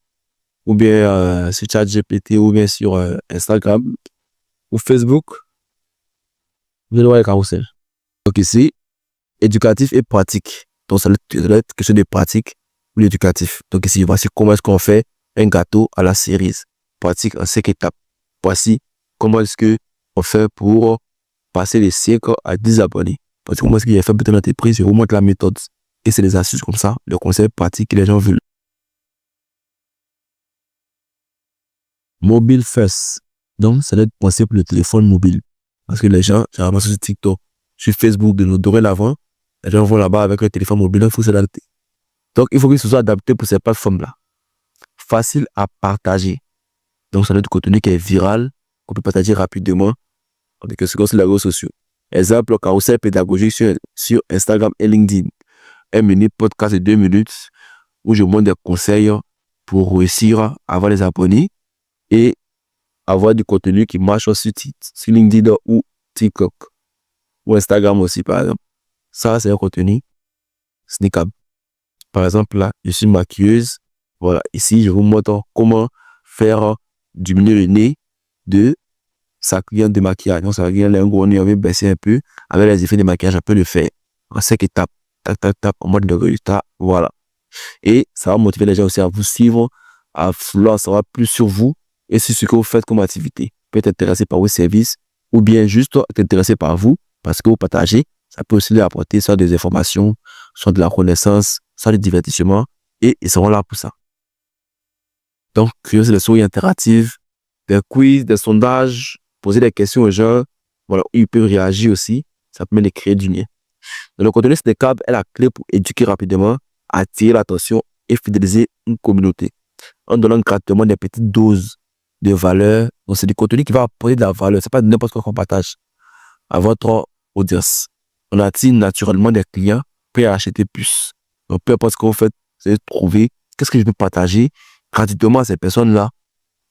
[SPEAKER 2] ou bien sur ChatGPT, ou bien sur Instagram, ou Facebook. Vous allez voir les carousels. Donc ici, éducatif et pratique. Donc ça doit être quelque chose de pratique ou éducatif. Donc ici, voici comment est-ce qu'on fait un gâteau à la cerise. Pratique en 5 étapes. Voici comment est-ce que on fait pour passer les 5 à 10 abonnés. Voici comment est-ce qu'il y a fait pour une entreprise. Je vous montre la méthode. Et c'est des astuces comme ça, le conseil pratique que les gens veulent. Mobile first. Donc, ça doit être pensé pour le téléphone mobile. Parce que les gens, généralement sur TikTok, sur Facebook, de nos dorénavant, les gens vont là-bas avec le téléphone mobile, il faut s'adapter. Donc, il faut que ce soit adapté pour ces plateformes-là. Facile à partager. Donc, ça doit être du contenu qui est viral, qu'on peut partager rapidement, en quelques secondes sur les réseaux sociaux. Exemple, carousel pédagogique sur Instagram et LinkedIn. Un mini podcast de 2 minutes où je montre des conseils pour réussir à avoir les abonnés et avoir du contenu qui marche sur LinkedIn ou TikTok ou Instagram aussi, par exemple. Ça, c'est un contenu SNECAP. Par exemple, là, je suis maquilleuse. Voilà, ici, je vous montre comment faire diminuer le nez de sa cliente de maquillage. Donc, sa cliente a un gros nez, on veut baisser un peu. Avec les effets de maquillage, on peut le faire en 5 étapes. Tac, tac, tac, en mode de résultat. Voilà. Et ça va motiver les gens aussi à vous suivre, à vouloir savoir plus sur vous et sur ce que vous faites comme activité. Peut-être intéressé par vos services ou bien juste être intéressé par vous parce que vous partagez. Ça peut aussi leur apporter soit des informations, soit de la connaissance, soit du divertissement et ils seront là pour ça. Donc, créer des souris interactives, des quiz, des sondages, poser des questions aux gens. Voilà, ils peuvent réagir aussi. Ça permet de créer du lien. Donc, le contenu snackable est la clé pour éduquer rapidement, attirer l'attention et fidéliser une communauté en donnant gratuitement des petites doses de valeur. Donc, c'est du contenu qui va apporter de la valeur. C'est pas n'importe quoi qu'on partage à votre audience. On attire naturellement des clients prêts à acheter plus. Donc, peu importe ce que vous faites, vous allez trouver qu'est-ce que je peux partager gratuitement à ces personnes-là,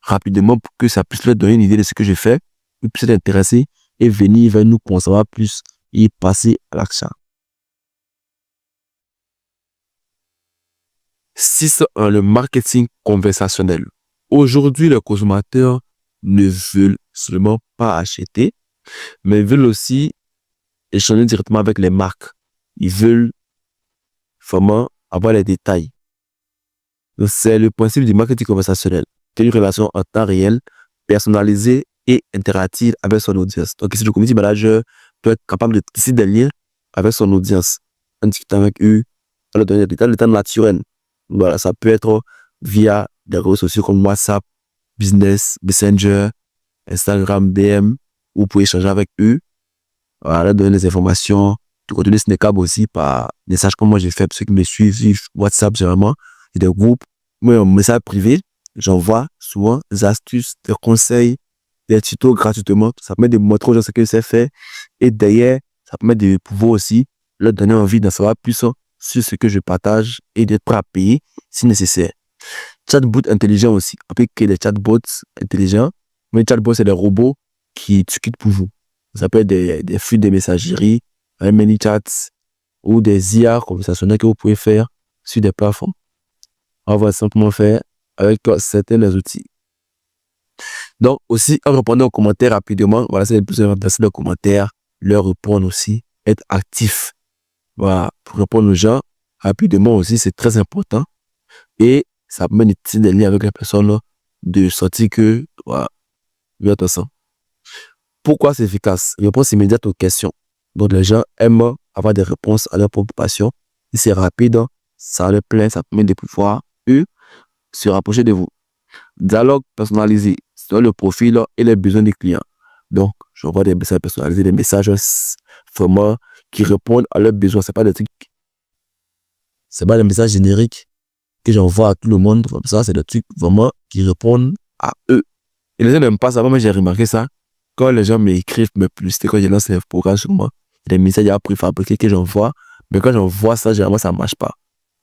[SPEAKER 2] rapidement, pour que ça puisse leur donner une idée de ce que je fais, ils puissent être intéressés et venir vers nous pour en savoir plus et passer à l'action. 6.1. Le marketing conversationnel. Aujourd'hui, les consommateurs ne veulent seulement pas acheter, mais ils veulent aussi échanger directement avec les marques. Ils veulent vraiment avoir les détails. Donc, c'est le principe du marketing conversationnel. C'est une relation en temps réel, personnalisée et interactive avec son audience. Donc, ici, le community manager doit être capable de tisser des liens avec son audience, en discutant avec eux, dans le temps naturel. Voilà, ça peut être via des réseaux sociaux comme WhatsApp, Business, Messenger, Instagram, DM, où vous pouvez échanger avec eux. Voilà, donner des informations, du contenu snackable aussi par message comme moi j'ai fait pour ceux qui me suivent, WhatsApp généralement, et des groupes. Moi, un message privé, j'envoie souvent des astuces, des conseils, des tutos gratuitement. Ça permet de montrer aux gens ce que c'est fait. Et derrière, ça permet de pouvoir aussi leur donner envie d'en savoir plus sur ce que je partage et d'être prêt à payer si nécessaire. Chatbot intelligent aussi. On peut créer des chatbots intelligents. Mais les chatbots, c'est des robots qui discutent pour vous. Ça peut être des flux de messagerie, un ManyChat ou des IA conversationnels que vous pouvez faire sur des plateformes. On va simplement faire avec certains outils. Donc aussi, en répondant aux commentaires rapidement, voilà, c'est le plus important, c'est les commentaires, leur répondre aussi, être actif. Voilà, pour répondre aux gens rapidement aussi, c'est très important. Et ça permet de tisser des liens avec les personnes, de sentir que, voilà, vous êtes ensemble. Pourquoi c'est efficace? Réponse immédiate aux questions. Donc, les gens aiment avoir des réponses à leurs préoccupations. Si c'est rapide, ça leur plaît, ça permet de pouvoir, eux, se rapprocher de vous. Dialogue personnalisé, c'est le profil et les besoins des clients. Donc, j'envoie des messages personnalisés, des messages vraiment qui répondent à leurs besoins. C'est pas des messages génériques que j'envoie à tout le monde. Comme ça, c'est des trucs vraiment qui répondent à eux. Et les gens n'aiment pas ça. Moi, j'ai remarqué ça. Quand les gens m'écrivent, me publicités, quand je lance des programmes sur moi, il y a des messages à préfabriqués que j'envoie. Mais quand j'envoie ça, généralement, ça ne marche pas.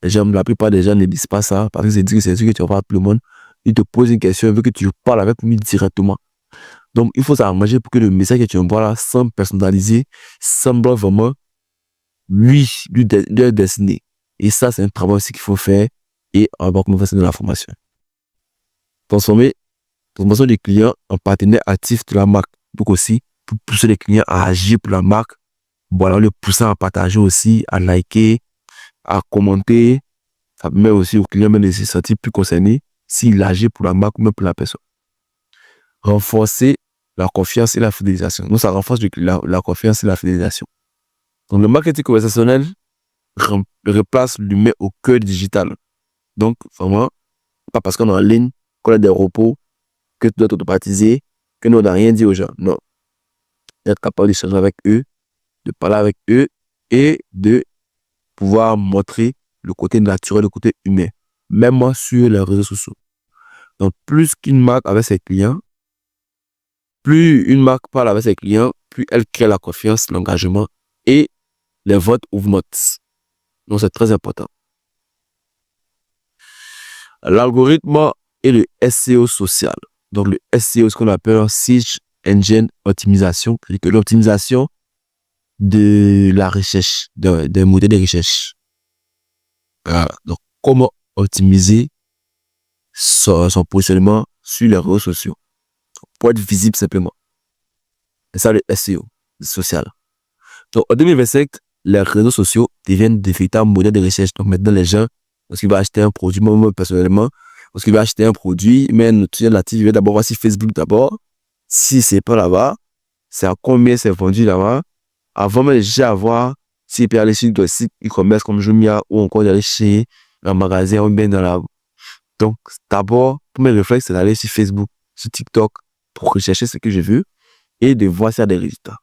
[SPEAKER 2] La plupart des gens ne disent pas ça parce que c'est dit que c'est ce que tu envoies à tout le monde. Ils te posent une question, ils veulent que tu parles avec lui directement. Donc, il faut s'arranger pour que le message que tu envoies là, semble personnalisé, semble vraiment lui destiné. Et ça, c'est un travail aussi qu'il faut faire et on va commencer dans la formation. Transformation des clients en partenaires actifs de la marque. Donc aussi, pour pousser les clients à agir pour la marque, voilà, le poussant à partager aussi, à liker, à commenter. Ça permet aussi aux clients même de se sentir plus concernés s'il agit pour la marque ou même pour la personne. Renforcer la confiance et la fidélisation. Donc, ça renforce la confiance et la fidélisation. Donc, le marketing conversationnel replace l'humain au cœur du digital. Donc, vraiment, pas parce qu'on est en ligne, qu'on a des repos, que tu dois t'automatiser, que nous, on n'a rien dit aux gens. Non. Être capable d'échanger avec eux, de parler avec eux et de pouvoir montrer le côté naturel, le côté humain, même sur les réseaux sociaux. Donc, plus une marque avec ses clients, plus une marque parle avec ses clients, plus elle crée la confiance, l'engagement et les votes augmentent. Donc, c'est très important. L'algorithme et le SEO social. Donc, le SEO, ce qu'on appelle Search Engine Optimisation, c'est que l'optimisation de la recherche, des modèles de recherche. Voilà. Donc, comment optimiser son positionnement sur les réseaux sociaux pour être visible simplement. C'est ça le SEO social. Donc, en 2025, les réseaux sociaux deviennent de véritables modèles de recherche. Donc, maintenant, les gens, lorsqu'ils vont acheter un produit, moi personnellement, lorsqu'ils vont acheter un produit, mais un outil natif, il va d'abord voir si Facebook d'abord, si c'est pas là-bas, c'est à combien c'est vendu là-bas, avant même déjà à voir s'il peut aller sur le site e-commerce comme Jumia ou encore d'aller chez un magasin ou bien dans Donc, d'abord, premier réflexe, c'est d'aller sur Facebook, sur TikTok, pour rechercher ce que je veux et de voir s'il y a des résultats.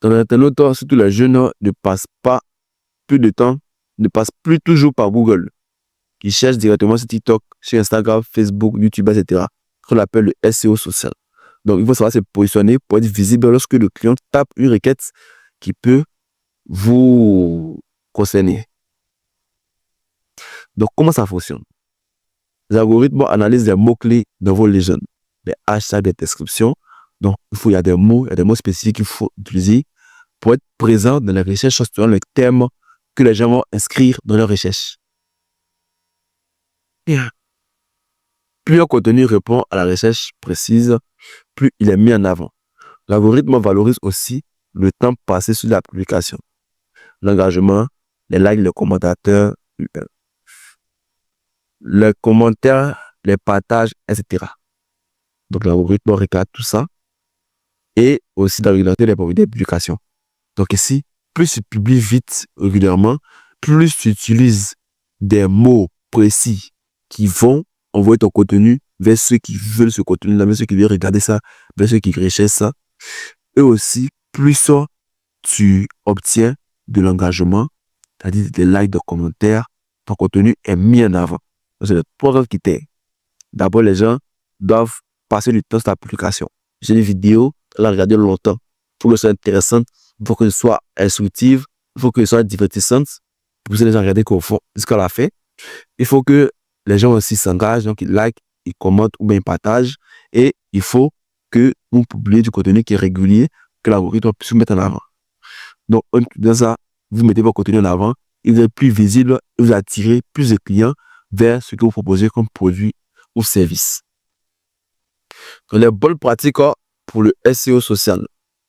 [SPEAKER 2] Dans l'internaute, surtout les jeunes ne passent pas plus de temps, ne passent plus toujours par Google. Ils cherchent directement sur TikTok, sur Instagram, Facebook, YouTube, etc. Ce qu'on appelle le SEO social. Donc, il faut savoir se positionner pour être visible lorsque le client tape une requête qui peut vous concerner. Donc, comment ça fonctionne? Les algorithmes analysent les mots-clés dans vos légendes, les hashtags, les descriptions. Donc, il y a des mots spécifiques qu'il faut utiliser pour être présent dans les recherches selon les thèmes que les gens vont inscrire dans leurs recherches. Bien. Plus un contenu répond à la recherche précise, plus il est mis en avant. L'algorithme valorise aussi le temps passé sur la publication, l'engagement, les likes, les commentaires, les partages, etc. Donc l'algorithme regarde tout ça et aussi la régularité des publications. Donc ici, plus tu publies vite, régulièrement, plus tu utilises des mots précis qui vont envoyer ton contenu vers ceux qui veulent ce contenu, vers ceux qui veulent regarder ça, vers ceux qui recherchent ça. Et aussi, plus tu obtiens de l'engagement, c'est-à-dire des likes, des commentaires, ton contenu est mis en avant. Donc, c'est les 3 autres critères. D'abord, les gens doivent passer du temps sur la publication. J'ai des vidéos, la regarder longtemps. Il faut que ce soit intéressant, il faut que ce soit instructive, il faut que ce soit divertissante. Pour que les gens regardent ce qu'elle a fait. Il faut que les gens aussi s'engagent, donc ils likent, ils commentent ou bien ils partagent. Et il faut que vous publiez du contenu qui est régulier, que l'algorithme puisse vous mettre en avant. Donc, dans ça, vous mettez votre contenu en avant, il est plus visible, vous attirez plus de clients vers ce que vous proposez comme produit ou service. Donc, les bonnes pratiques pour le SEO social.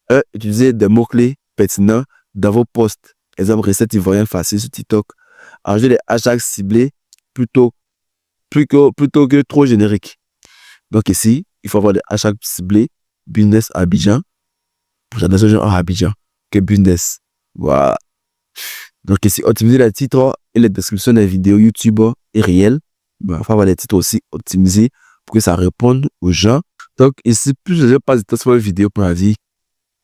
[SPEAKER 2] 1. Utilisez des mots-clés pertinents dans vos posts. Exemple, recette ivoirienne facile sur TikTok. Ajoutez des hashtags ciblés plutôt que trop génériques. Donc ici, il faut avoir des hashtags ciblés. Business Abidjan. J'adore ce genre à Abidjan que business. Voilà. Donc ici, optimiser les titres et les descriptions des vidéos YouTube et réelles. Il faut avoir les titres aussi optimisés pour que ça réponde aux gens. Donc ici, plus les gens passent du temps sur une vidéo pour la vie,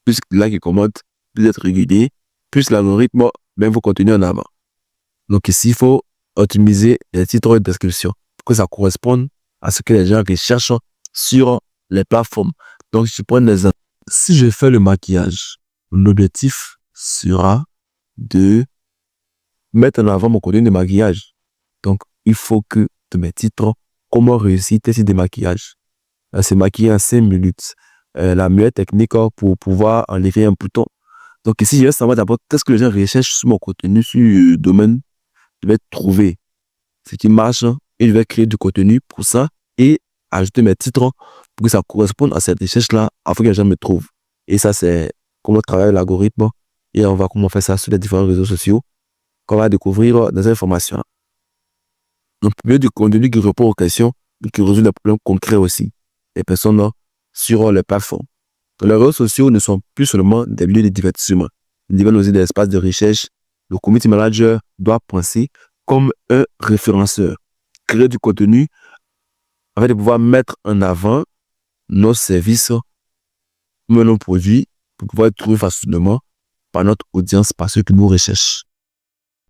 [SPEAKER 2] plus là qui commentent, plus être régulier, plus l'algorithme met vos contenus en avant. Donc ici, il faut optimiser les titres et descriptions pour que ça corresponde à ce que les gens recherchent sur les plateformes. Donc, je prends des exemples. Si je fais le maquillage, mon objectif sera de mettre en avant mon contenu de maquillage. Donc, il faut que de mes titres, comment réussir tes sites de maquillage. Se maquiller en 5 minutes. La meilleure technique pour pouvoir enlever un bouton. Donc ici, je vais savoir d'abord qu'est-ce que les gens recherchent sur mon contenu, sur le domaine. Je vais trouver ce qui marche et je vais créer du contenu pour ça et ajouter mes titres pour que ça corresponde à cette recherche-là afin que les gens me trouvent. Et ça, c'est comment travailler l'algorithme et on va comment faire ça sur les différents réseaux sociaux qu'on va découvrir des informations. Donc, mieux du contenu qui répond aux questions et qui résout des problèmes concrets aussi. Les personnes sur les plateformes. Donc, les réseaux sociaux ne sont plus seulement des lieux de divertissement. Ils deviennent aussi des espaces de recherche. Le community manager doit penser comme un référenceur. Créer du contenu afin de pouvoir mettre en avant nos services ou nos produits pour pouvoir être trouvés facilement par notre audience, par ceux qui nous recherchent.